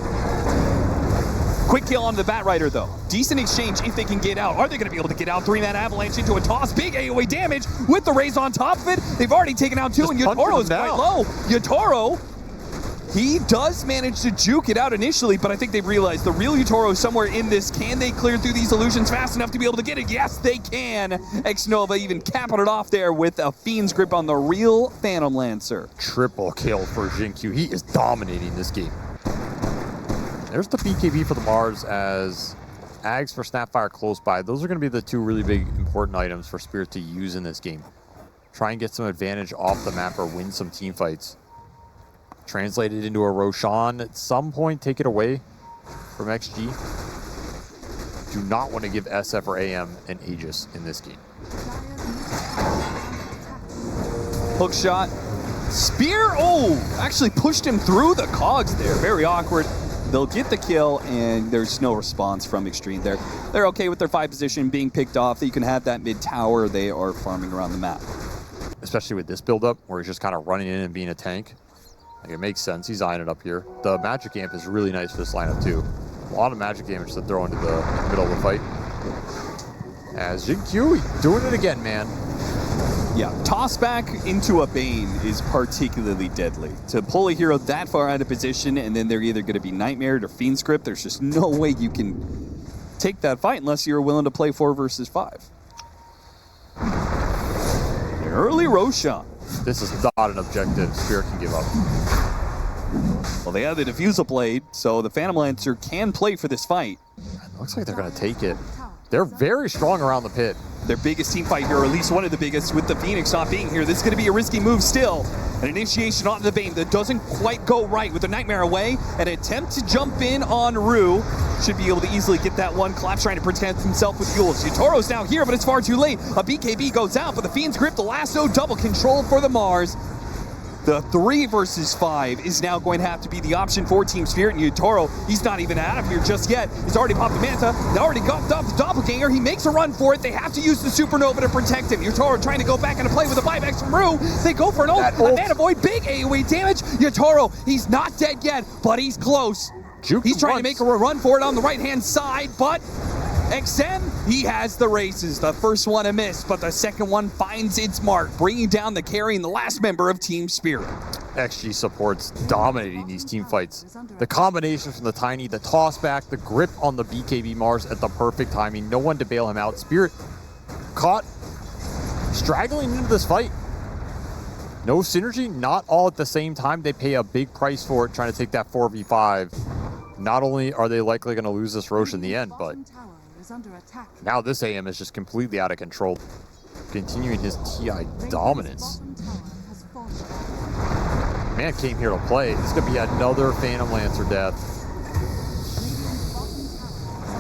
Quick kill onto the Bat Rider, though. Decent exchange if they can get out. Are they going to be able to get out? 3-man avalanche into a toss. Big AoE damage with the raise on top of it. They've already taken out 2, Just and punching Yotaro is him quite down. low. Yotaro, he does manage to juke it out initially, but I think they've realized the real Yotaro is somewhere in this. Can they clear through these illusions fast enough to be able to get it? Yes, they can. XNOVA even capping it off there with a Fiend's Grip on the real Phantom Lancer. Triple kill for Jinkyu. He is dominating this game. There's the BKB for the Mars as Ags for Snapfire close by. Those are going to be the two really big important items for Spirit to use in this game. Try and get some advantage off the map or win some team fights. Translate it into a Roshan. At some point, take it away from XG. Do not want to give SF or AM an Aegis in this game. Hook shot. Spear, oh, actually pushed him through the cogs there. Very awkward. They'll get the kill, and there's no response from Extreme there. They're okay with their 5 position being picked off. You can have that mid tower. They are farming around the map. Especially with this build-up, where he's just kind of running in and being a tank. Like, it makes sense. He's eyeing it up here. The magic amp is really nice for this lineup, too. A lot of magic damage to throw into the middle of the fight. As Jinkyu doing it again, man. Yeah, toss back into a Bane is particularly deadly. To pull a hero that far out of position, and then they're either going to be Nightmared or Fiend Script, there's just no way you can take that fight unless you're willing to play 4 versus 5. An early Roshan. This is not an objective Spirit can give up. Well, they have the Diffusal Blade, so the Phantom Lancer can play for this fight. It looks like they're going to take it. They're very strong around the pit. Their biggest team fight here, or at least one of the biggest, with the Phoenix not being here. This is going to be a risky move still. An initiation onto the Bane that doesn't quite go right with the Nightmare away. An attempt to jump in on Rue. Should be able to easily get that one. Collapse trying to protect himself with Yules. Yotoro's now here, but it's far too late. A BKB goes out, but the Fiend's Grip, the lasso, double control for the Mars. The 3 versus 5 is now going to have to be the option for Team Spirit, and Yotaro, he's not even out of here just yet. He's already popped the Manta. They already got the Doppelganger. He makes a run for it. They have to use the Supernova to protect him. Yotaro trying to go back into play with a buyback from Rue. They go for an ult. A Mana Void, big AoE damage. Yotaro, he's not dead yet, but he's close. He's trying to make a run for it on the right-hand side, but XM, he has the races. The first one a miss, but the second one finds its mark, bringing down the carry and the last member of Team Spirit. XG supports dominating these team fights. The combination from the Tiny, the toss back, the grip on the BKB Mars at the perfect timing. No one to bail him out. Spirit caught straggling into this fight. No synergy, not all at the same time. They pay a big price for it, trying to take that 4v5. Not only are they likely going to lose this Roche in the end, but now this AM is just completely out of control, continuing his TI dominance. Man came here to play. This could be another Phantom Lancer death.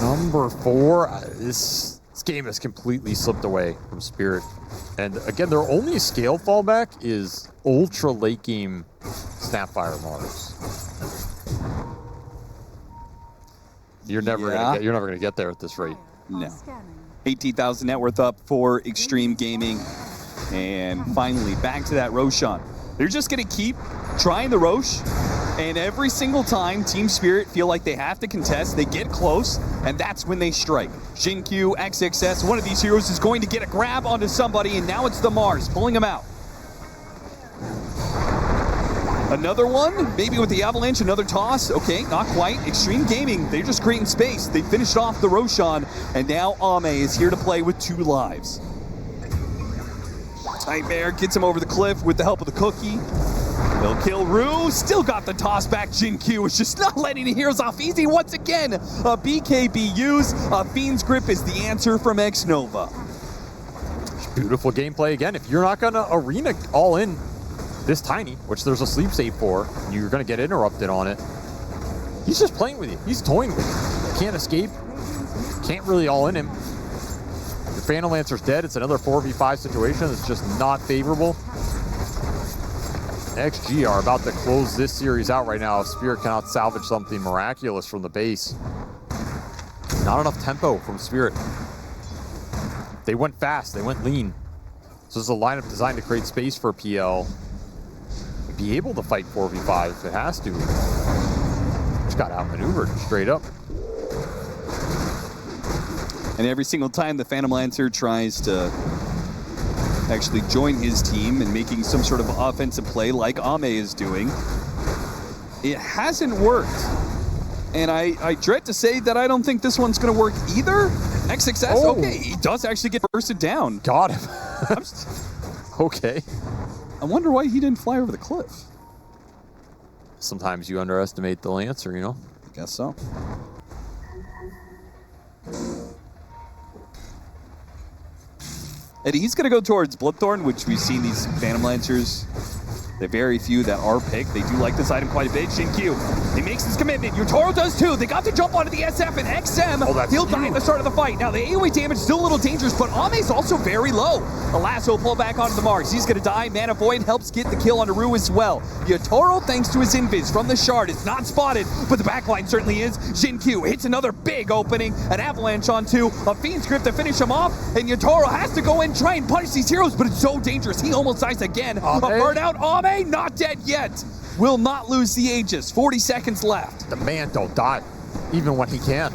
Number 4. This game has completely slipped away from Spirit. And again, their only scale fallback is ultra late game Snapfire Mars. You're never gonna get there at this rate. No. 18,000 net worth up for Extreme Gaming. And finally, back to that Roshan. They're just going to keep trying the Rosh, and every single time Team Spirit feel like they have to contest, they get close, and that's when they strike. Jin-Q, XXS, one of these heroes is going to get a grab onto somebody, and now it's the Mars pulling him out. Another one, maybe with the Avalanche, another toss. Okay, not quite. Extreme Gaming, they're just creating space. They finished off the Roshan, and now Ame is here to play with 2 lives. Nightmare gets him over the cliff with the help of the cookie. They'll kill Rue. Still got the toss back. Jin-Q is just not letting the heroes off easy once again. A BKB use. A Fiend's Grip is the answer from X-Nova. Beautiful gameplay again. If you're not going to arena all in this tiny, which there's a sleep save for, and you're going to get interrupted on it, he's just playing with you. He's toying with you. Can't escape. Can't really all in him. The Phantom Lancer's dead. It's another 4v5 situation that's just not favorable. XG are about to close this series out right now if Spirit cannot salvage something miraculous from the base. Not enough tempo from Spirit. They went fast. They went lean. So this is a lineup designed to create space for PL. Be able to fight 4v5 if it has to. Just got outmaneuvered straight up. And every single time the Phantom Lancer tries to actually join his team and making some sort of offensive play like Ame is doing, it hasn't worked. And I dread to say that I don't think this one's going to work either. XXS, okay, he does actually get bursted down. Got him. Okay. I wonder why he didn't fly over the cliff. Sometimes you underestimate the Lancer, you know? I guess so. And he's going to go towards Bloodthorn, which we've seen these Phantom Lancers. The very few that are picked, they do like this item quite a bit. Jin-Q, he makes his commitment. Yotaro does too. They got to jump onto the SF, and XM, he'll die at the start of the fight. Now, the AoE damage is still a little dangerous, but Ame's also very low. A lasso pull back onto the Mars. He's going to die. Mana Void helps get the kill on Rue as well. Yotaro, thanks to his invis from the shard, is not spotted, but the backline certainly is. Jin-Q hits another big opening. An Avalanche onto a Fiend's Grip to finish him off, and Yotaro has to go in, try and punish these heroes, but it's so dangerous. He almost dies again. A burnout. Ame not dead yet. Will not lose the Aegis. 40 seconds left. The man don't die, even when he can.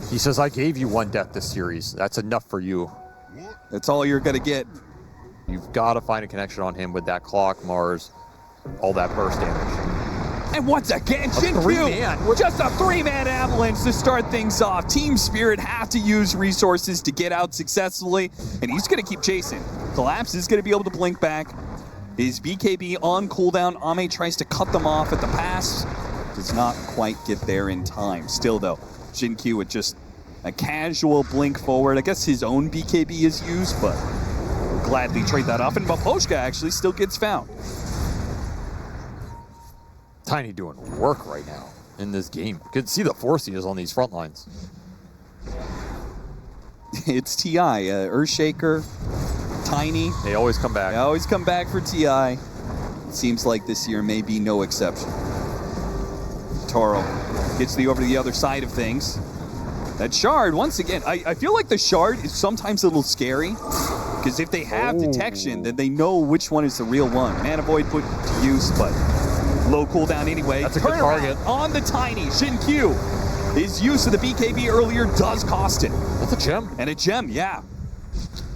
He says, I gave you 1 death this series. That's enough for you. That's all you're going to get. You've got to find a connection on him with that clock, Mars, all that burst damage. And once again, Jin-Q, just a 3-man avalanche to start things off. Team Spirit have to use resources to get out successfully, and he's going to keep chasing. Collapse is going to be able to blink back. His BKB on cooldown. Ame tries to cut them off at the pass. Does not quite get there in time. Still, though, Jin-Q with just a casual blink forward. I guess his own BKB is used, but we'll gladly trade that off. And Baposhka actually still gets found. Tiny doing work right now in this game. You can see the force he is on these front lines. It's TI, Earthshaker, Tiny. They always come back. They always come back for TI. It seems like this year may be no exception. Toro gets over to the other side of things. That shard, once again, I feel like the shard is sometimes a little scary, because if they have detection, then they know which one is the real one. Mana Void put to use, but low cooldown anyway. That's a good target. On the Tiny. Jin-Q. His use of the BKB earlier does cost it. That's a gem. And a gem, yeah.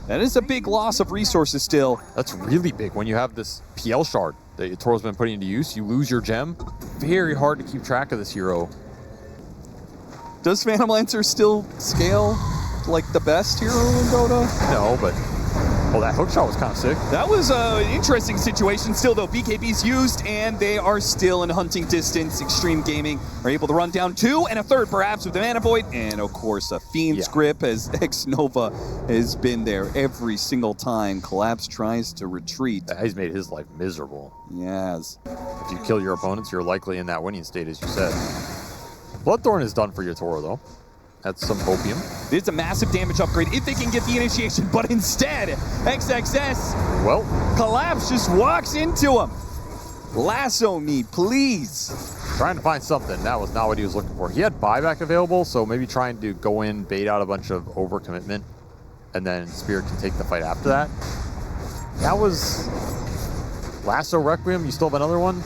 That is a big loss of resources still. That's really big when you have this PL shard that Toro's been putting into use. You lose your gem. Very hard to keep track of this hero. Does Phantom Lancer still scale like the best hero in Dota? No, but well, that hook shot was kind of sick. That was an interesting situation. Still, though, BKB's used, and they are still in hunting distance. Extreme Gaming are able to run down 2 and a 3rd, perhaps, with the Mana Void. And, of course, a Fiend's Grip, as X-Nova has been there every single time. Collapse tries to retreat. He's made his life miserable. Yes. If you kill your opponents, you're likely in that winning state, as you said. Bloodthorn is done for your Toro, though. That's some hopium. It's a massive damage upgrade if they can get the initiation, but instead, XXS, well, Collapse just walks into him. Lasso me, please. Trying to find something. That was not what he was looking for. He had buyback available, so maybe trying to go in, bait out a bunch of overcommitment and then Spirit can take the fight after that. That was Lasso Requiem. You still have another one?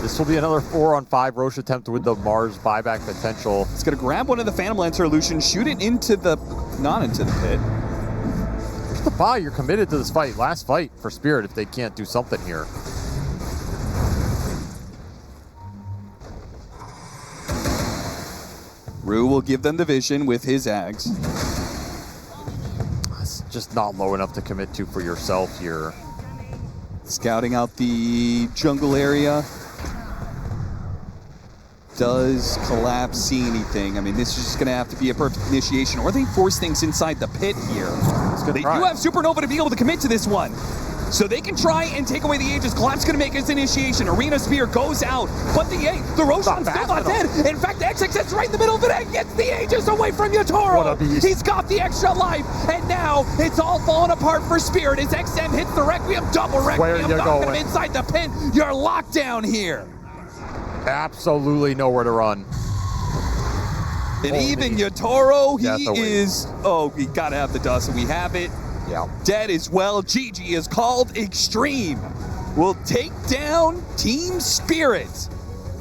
This will be another 4-on-5 Roche attempt with the Mars buyback potential. It's going to grab one of the Phantom Lancer Illusion, shoot it into the... not into the pit. Where's the buy? You're committed to this fight. Last fight for Spirit if they can't do something here. Rue will give them the vision with his Ags. It's just not low enough to commit to for yourself here. Scouting out the jungle area. Does Collapse see anything? I mean, this is just going to have to be a perfect initiation, or they force things inside the pit here. They do have Supernova to be able to commit to this one. So they can try and take away the Aegis. Collapse going to make his initiation. Arena Spear goes out, but the Roshan's still not dead. In fact, XX's right in the middle of it and gets the Aegis away from Yatoro. What a beast. He's got the extra life, and now it's all falling apart for Spirit as XM hits the Requiem, double Requiem, knocking him inside the pin. You're locked down here. Absolutely nowhere to run. And even Yatoro, Death he away. is, oh, we gotta have the dust, and we have it. Yeah. Dead as well. GG is called Extreme. Will take down Team Spirit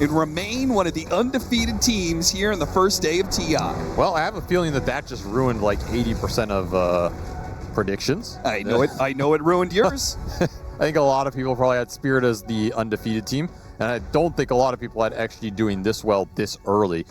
and remain one of the undefeated teams here in the first day of TI. Well, I have a feeling that that just ruined like 80% of predictions. I know it. I know it ruined yours. I think a lot of people probably had Spirit as the undefeated team, and I don't think a lot of people had XG doing this well this early.